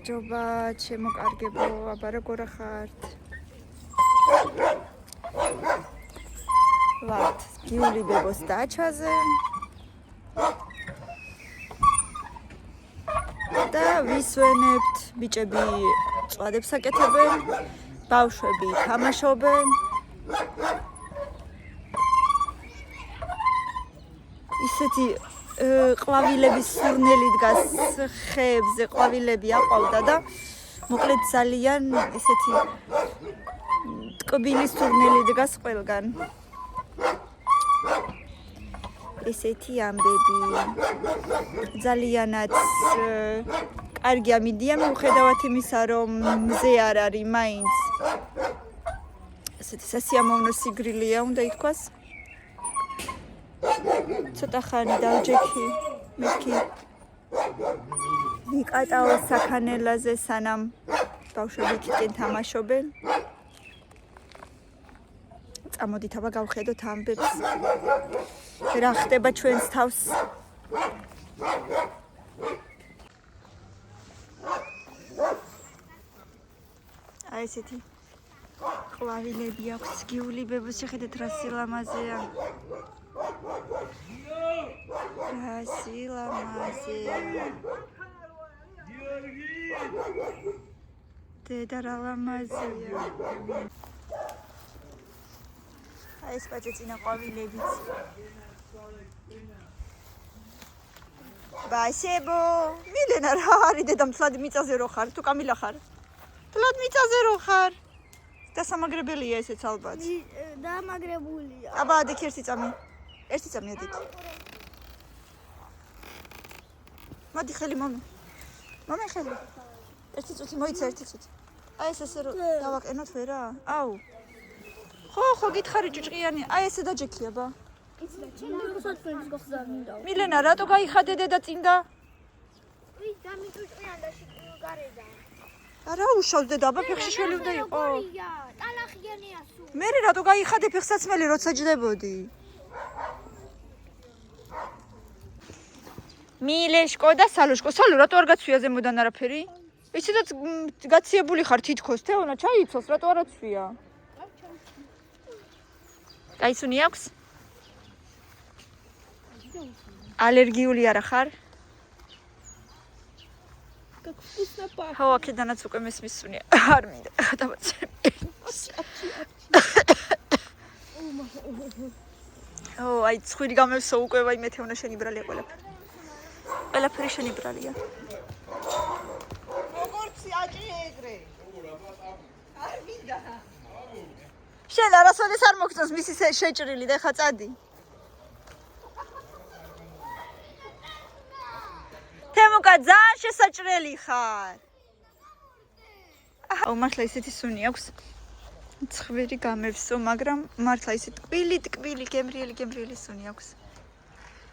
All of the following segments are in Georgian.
გამარჯობა, ჩემო კარგებო, აბა როგორ ხართ? ვართ გიული ბებოს დაჩაზე. და ვისვენებთ, ბიჭები წვადებს აკეთებენ, ბავშვები თამაშობენ. ისეთი ყვავილების სურნელი დგას ხეებზე, ყვავილები აყვავდა და მოკლედ ძალიან ესეთი ტკბილი სურნელი დგას ყველგან. ესეთი ამბები ძალიანაც კარგი ამიდია, მიუხედავად იმისა, რომ მზე არ არის მაინც ესეთი სასიამოვნო სიგრილია უნდა ითქვას. ცოტა ხანი დავჯექი, მეთქი ვიკატაო საქანელაზე, სანამ ბავშვები იქიდან თამაშობენ. წამოდით აბა გავხედოთ ამბებს. რა ხდება ჩვენს თავს? აი ესეთი ყვავილები აქვს გიული ბებოს, შეხედეთ რა სილამაზეა. რა სილამაზეა. დედა რა ლამაზია. აი ეს პაჭეწინა ყვავილებიც. ბასებო, მილენა რა არის დედა, მთლად მიწაზე რო ხარ, თუ კამილა ხარ? მთლად მიწაზე რო ხარ? დასამაგრებელია ესეც ალბათ. დამაგრებულია. აბა ადიქ ერთი წამი. ერთი წამი ადიქ. მოდი ხელი მომე. მომე ხელი. ერთი წუთი მოიცა, ერთი წუთი. აი ეს ესე რო დავაკენოთ ვერა? აუ. ხო, გითხარი ჭუჭყიანი. აი ესე დაჯექი აბა. იცი რა, ჩემი მოსაწვევის გახდა მინდა. მილენა, რატო გაიხადე დედა წინდა? ვი, დამიჭუჭყიან და გარედან. არა უშავს დედა, აბა ფეხში შველი უნდა იყო. ტალახიანია სულ. მე რატო გაიხადე ფეხსაცმელი როცა ჯდებოდი? მილეშკო და სალოშკო, სალო რატო არ გაცვია ზემოდან არაფერი? ისედაც გაციებული ხარ თითქოს, თეონა ჩაიცოს, რატო არ აცვია? გაიცუნი აქვს? ალერგიული არა ხარ? ხო, აქედანაც უკვე მესმის სუნია. არ მინდა გადავაცემ. ო, აი ცხვირი გამევსო უკვე, ვაი მეთეონა შენი ბრალია ყველაფერი. ყველაფერი შენი ბრალია. როგორცი აჭი ეგრე. არ მინდა. შენ არასოდეს არ მოგწონს მისი შეჭრილი და ხა წადი. თემუკა ძალიან შესაჭრელი ხარ. აუ მართლა ისეთი სუნი აქვს. ცხვირი გამევსო, მაგრამ მართლა ისე ტკბილი, გემრიელი სუნი აქვს.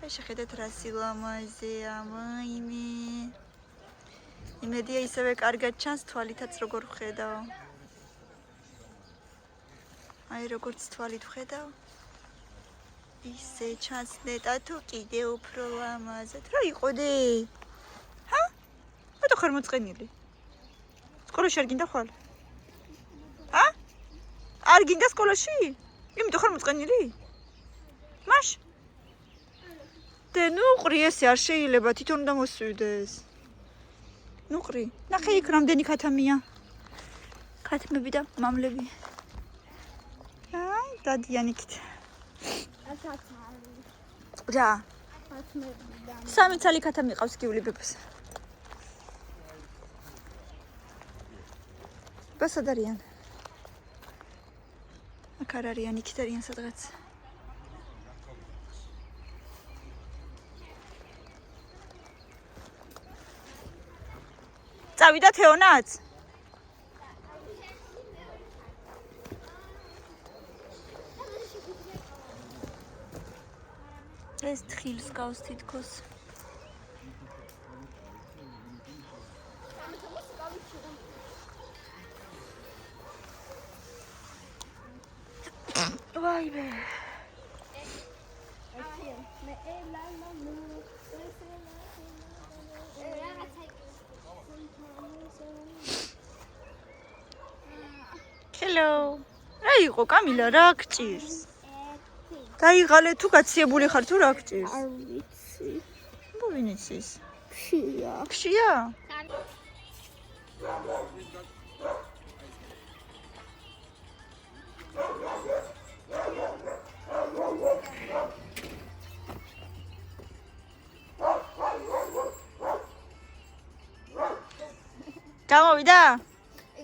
აი შეხედეთ რა სილამაზეა, მაიმე. იმედია ისევე კარგად ჩანს, თვალითაც როგორ ვხედავ. აი როგორც თვალით ვხედავ. ისე ჩანს ნეტა თუ კიდე უფრო ლამაზად. რა იყოდე? ჰა? რატო ხარ მოწყენილი? სკოლაში არ გინდა ხვალ? ჰა? არ გინდა სკოლაში? იმიტომ ხარ მოწყენილი? მაშ? ნუ ყრი ესე არ შეიძლება, თვითონ უნდა მოსვიდეს. ნუ ყრი. ნახე იქ რამდენი ქათამია. ქათმები და მამლები. აი, დადიან იქით. რა? სამი ცალი ქათამი ყავს გიული ბებოს. ბასად არიან. აქ არ არიან, იქით არიან სადღაც. წავიდა თეონაც? ეს თხილს გავს თითქოს. ვაიმე. Hello. რა იყო კამილა, რა გჭირს? გაიღალე თუ გაციებული ხარ თუ რა გჭირს? არ ვიცი. ნუ ვინ იცის? ფშია. ხშია? გამოვიდა?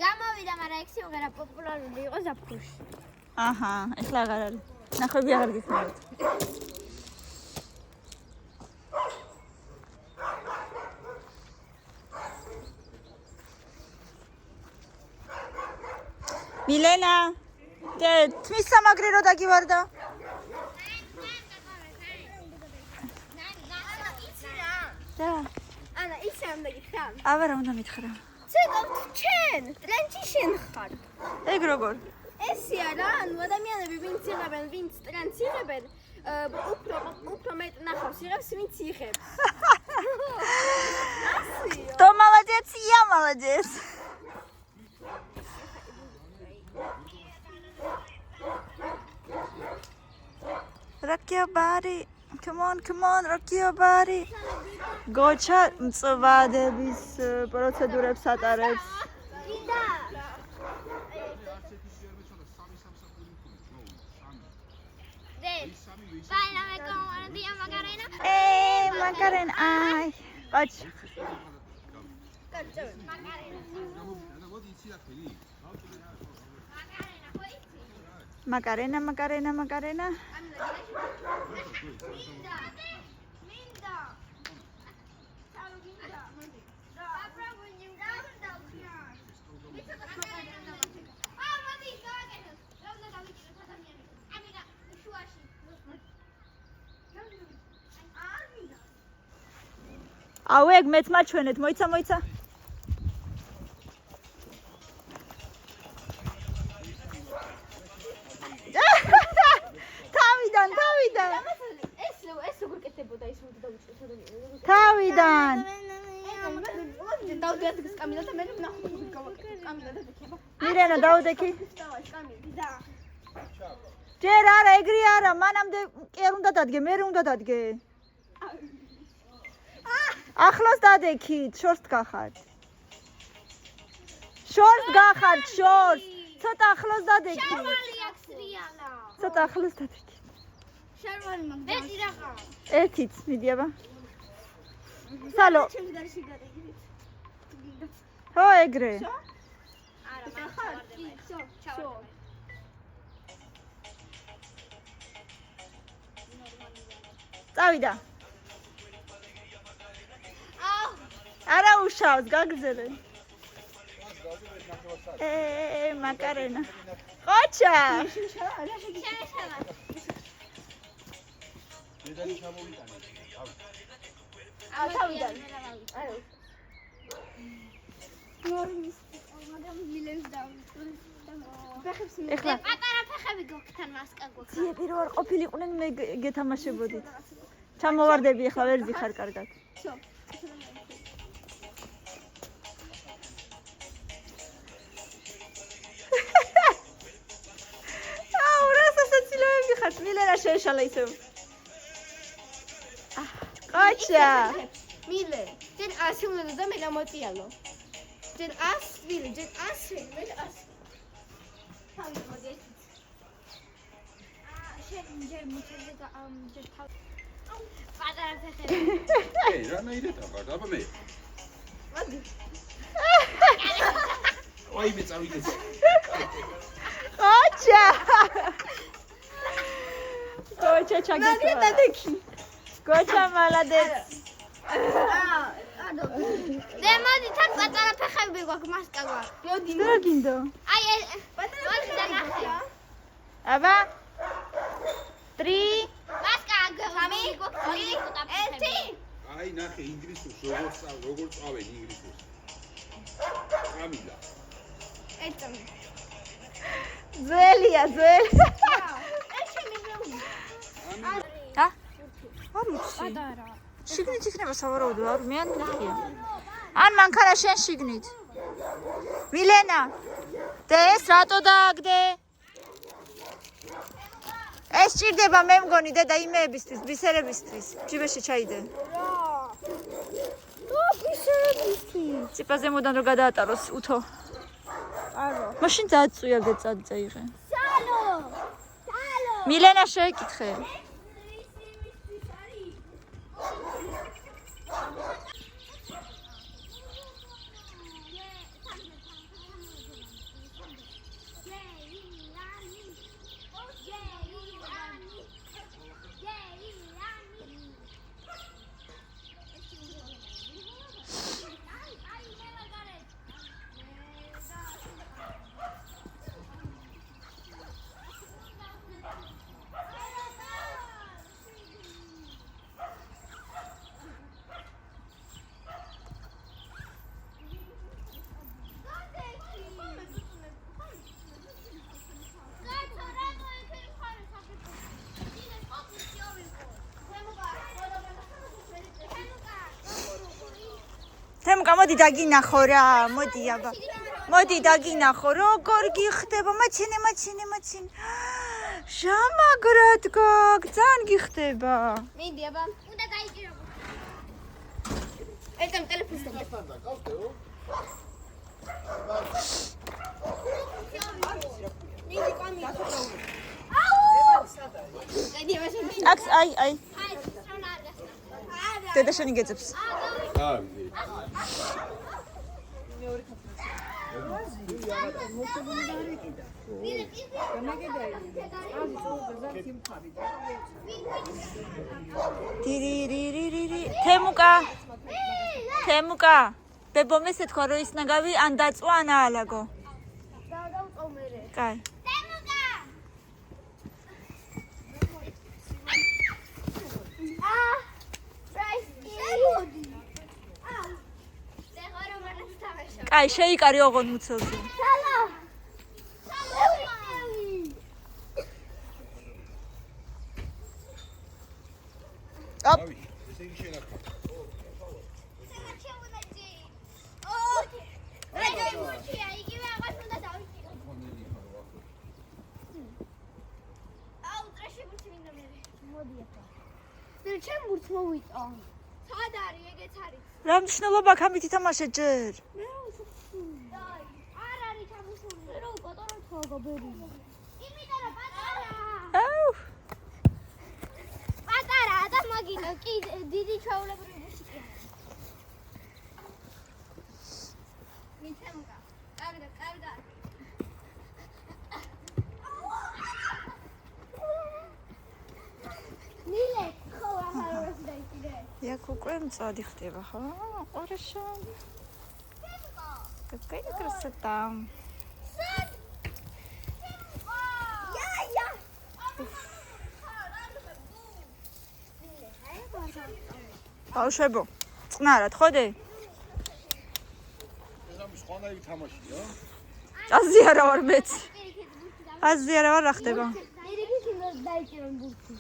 გამოვიდა, მაგრამ ეგ სიმღერა პოპულარული იყო ზაფხულში. აჰა, ეხლა აღარ არის. ნახვები აღარ გიქნებით. მილენა, თმის სამაგრი რო დაგივარდა? რა? ანა, ისე არ უნდა გითხრა? აბა რა უნდა მითხრა? ცეკავთ ჩენ, ტრენჩი შენ ხარ. ეგ როგორ? ესია რა, ანუ ადამიანები ვინც იღებენ, ვინც ტრენს იღებენ, უფრო მეტ ნახავს იღებს, ვინც იღებს. ასია. То молодец, я молодец. Rock your body. Come on, rock your body. Gocha მწვადების პროცედურებს ატარებს. გინდა. Baila me como buenos días, Macarena. Macarena, ay. Qoch. Macarena. აუ ეგ მეც მაჩვენეთ, მოიცა. თავიდან. ეს როგორ კეთებოდა ის მოდი დავიწყოთ. თავიდან. დავდიადგეს კამილა და მე ვნახოთ გავაკეთე კამილა და დიქება. მირენა დაუდექი. კამილა. ჯერ არა, ეგრე არა, მანამდე კი არ უნდა დადგე, მე უნდა დადგე. ახლოს დადექით, შორს გახართ. ცოტა ახლოს დადექით. შარვალი აქვს რიანა. ცოტა ახლოს დადექით. შარვალი მაგდა. ეს ირაღა. ერთიც მიდიება. სალო. ჩემი დარში გადაგიდეთ. ხო, ეგრე. არა, მახარ. წავიდა. არა უშავს, გაგზელე. მაკარენა. ყოჩა. თავიდან. ნორმის, მაგრამ მილენს დავიწყე. ეხლა პატარა ფეხები გოგთან მასკა გოგთან. ძიე პირველ ყოფილიყვნენ მე გეთამაშებოდით. ჩამოვარდები ეხლა ვერ ზიხარ კარგად. მილენა შეეშალა ისევ. ყოჩა. მილე, ჯენ ასე უნდა და მე გამოტიალო. ჯენ ასვილი, მე ასე. თავი მოდი. შენ ჯერ მიჩერდე და ჯერ თავი. პატარა ფეხები. რანაირად აღარ, აბა მე. მოდი. აი მე წავიდე. ყოჩა. Gocha chagitwa. Gocha молодец. და მოდი თან პატარა ფეხები გვაქვს მასკა გვაქვს. მოდი. რა გინდო? აი მოდი და ნახე. აბა. 3 მასკა გვაქვს. 1 აი ნახე ინგლისურს როგორ წავენ ინგლისურს. კამილა. ეცამი. ძველია. ა? არ ვიცი. პატარა. შიგნით იქნება სავარაუდო, არ მე არ მიხია. ან მანქანა შენ შიგნით. მილენა, და ეს რატო დააგდე? ეს ჭირდება მე მგონი დედა იმეებისთვის, ბისერებისთვის. ჯიბეში ჩაიდე. ბისერებისთვის. ციპაზე მოდან რომ გადაატაროს უთო. არო. მაშინ დააწვია გეწადწეიღე. სალო. მილენა შეეკითხე. თემკა მოდი დაგინახო რა, მოდი აბა. მოდი დაგინახო, როგორ გიხდება, მაცინე. ჟამაგრად გოგ, ძალიან გიხდება. მინდი აბა. უნდა გაიჭირო. ერთამ ტელეფონს დაგა. მინდი კამი. აქ აი. დედა შენი გეძებს. თემუკა ბებო მესე თქვა რომ ის ნაგავი ან დაწვა ან აალაგო. დავწო მერე. კაი. კაი, შეიკარი ოღონ მუცელზე. ოპ. ესე იგი შენახა. ჩემ ბურთს მოვიწო. სად არის ეგეც არის? რა მნიშვნელობა აქ ამით ითამაშე ჯერ? არ არის ჩამოსული. რო პატარა თოგობერი. იმიტომ რომ პატარა. აუ. პატარაა და მაგინო კი დიდი ჩვეულებრივი მუსიკა. მიცემკა. კარგა. ნილე ხო ახალოს დაიჭირე. იქ უკვე მწვადი ხდება, ხო? ყურეშა. Какая красота. Я. ბავშვებო, წყნარად ходე? ეს სხვანაირი თამაშია. აზი არა ვარ მეც. აზი არა ვარ რა ხდება? დირექტი დაიჭირე ბურთი.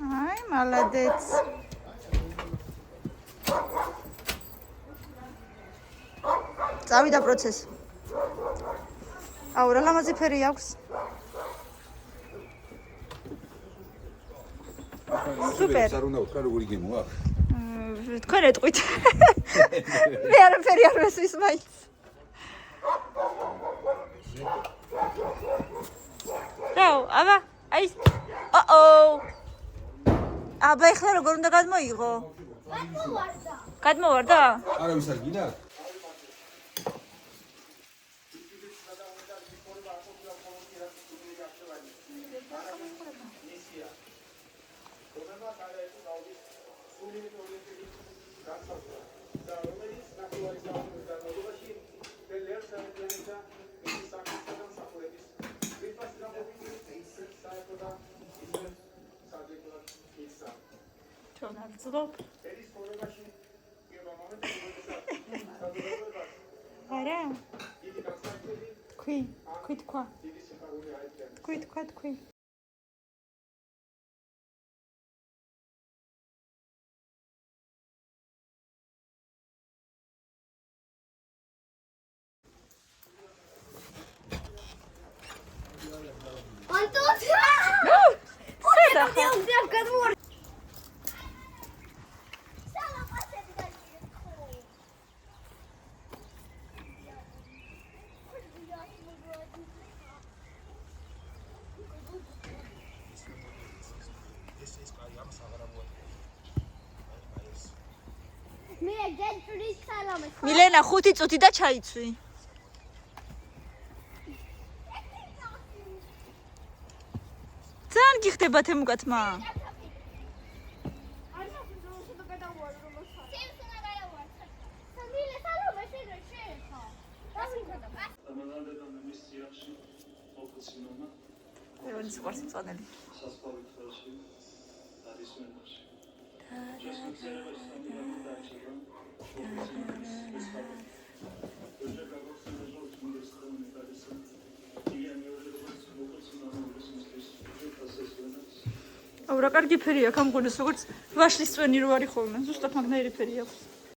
Ай, молодец. წავიდა პროცესი. აუ, რა ლამაზი ფერი აქვს. Super. არ უნდა ვთქვა როგორი გემოა. თქვენ ეტყვით. მე არაფერი არ ვესვის მაინც. რაო, აბა, აი. აბა, ეხლა როგორ უნდა გადმოიღო? გადმოვარდა? არა ვის არ გინდა? ჩვენ არ ვძღობ. არა? თქვი. თქვი. მილენა 5 წუთი და ჩაიცვი. ძალიან გიხდება თემუკათმა. ეւანი სიყვარს მწანელი. აუ რა კარგი ფერი აქვს ამ გონეს როგორც ვაშლის წვენი რო არის ხოლმე. ზუსტად მაგნაირი ფერი აქვს.